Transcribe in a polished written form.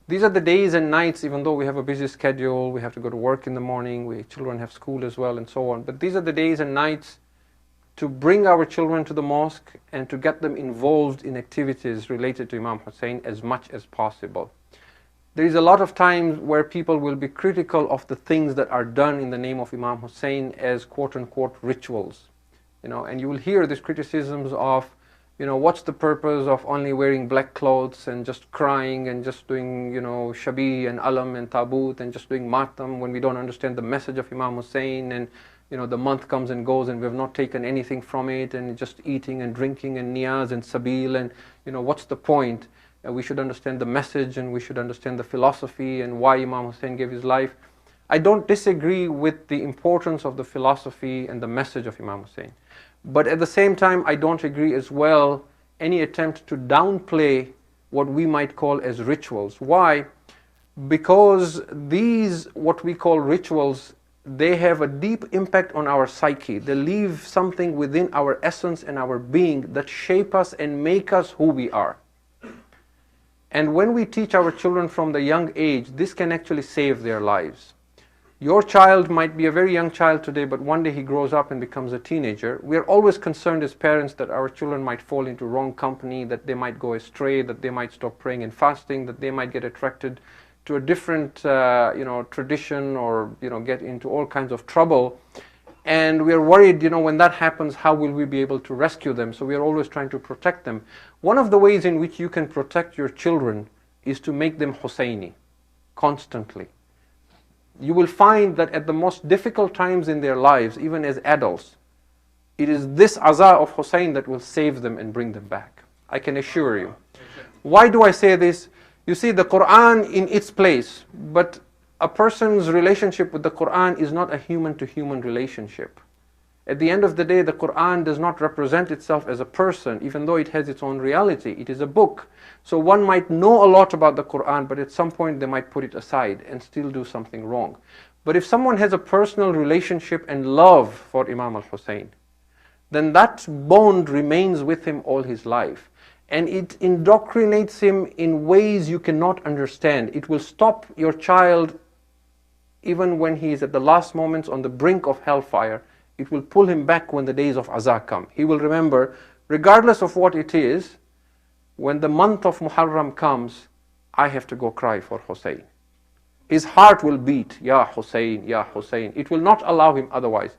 These are the days and nights, even though we have a busy schedule, we have to go to work in the morning, children have school as well and so on. But these are the days and nights to bring our children to the mosque and to get them involved in activities related to Imam Hussain as much as possible. There is a lot of times where people will be critical of the things that are done in the name of Imam Hussain as quote-unquote rituals. And you will hear these criticisms of, what's the purpose of only wearing black clothes and just crying and just doing, shabi and alam and tabut and just doing matam when we don't understand the message of Imam Hussain, and the month comes and goes and we have not taken anything from it, and just eating and drinking and niyaz and sabil, and what's the point? We should understand the message and we should understand the philosophy and why Imam Hussain gave his life. I don't disagree with the importance of the philosophy and the message of Imam Hussain. But at the same time, I don't agree as well any attempt to downplay what we might call as rituals. Why? Because these, what we call rituals, they have a deep impact on our psyche. They leave something within our essence and our being that shape us and make us who we are. And when we teach our children from the young age, this can actually save their lives. Your child might be a very young child today, but one day he grows up and becomes a teenager. We are always concerned as parents that our children might fall into wrong company, that they might go astray, that they might stop praying and fasting, that they might get attracted to a different tradition, or get into all kinds of trouble. And we are worried, when that happens, how will we be able to rescue them? So we are always trying to protect them. One of the ways in which you can protect your children is to make them Hussaini constantly. You will find that at the most difficult times in their lives, even as adults, it is this aza of Hussain that will save them and bring them back. I can assure you. Why do I say this? You see, the Quran in its place, but a person's relationship with the Quran is not a human-to-human relationship. At the end of the day, the Quran does not represent itself as a person, even though it has its own reality. It is a book. So one might know a lot about the Quran, but at some point they might put it aside and still do something wrong. But if someone has a personal relationship and love for Imam al-Hussain, then that bond remains with him all his life. And it indoctrinates him in ways you cannot understand. It will stop your child even when he is at the last moments on the brink of hellfire. It will pull him back when the days of azab come. He will remember, regardless of what it is, when the month of Muharram comes, I have to go cry for Hussain. His heart will beat, Ya Hussain, Ya Hussain. It will not allow him otherwise.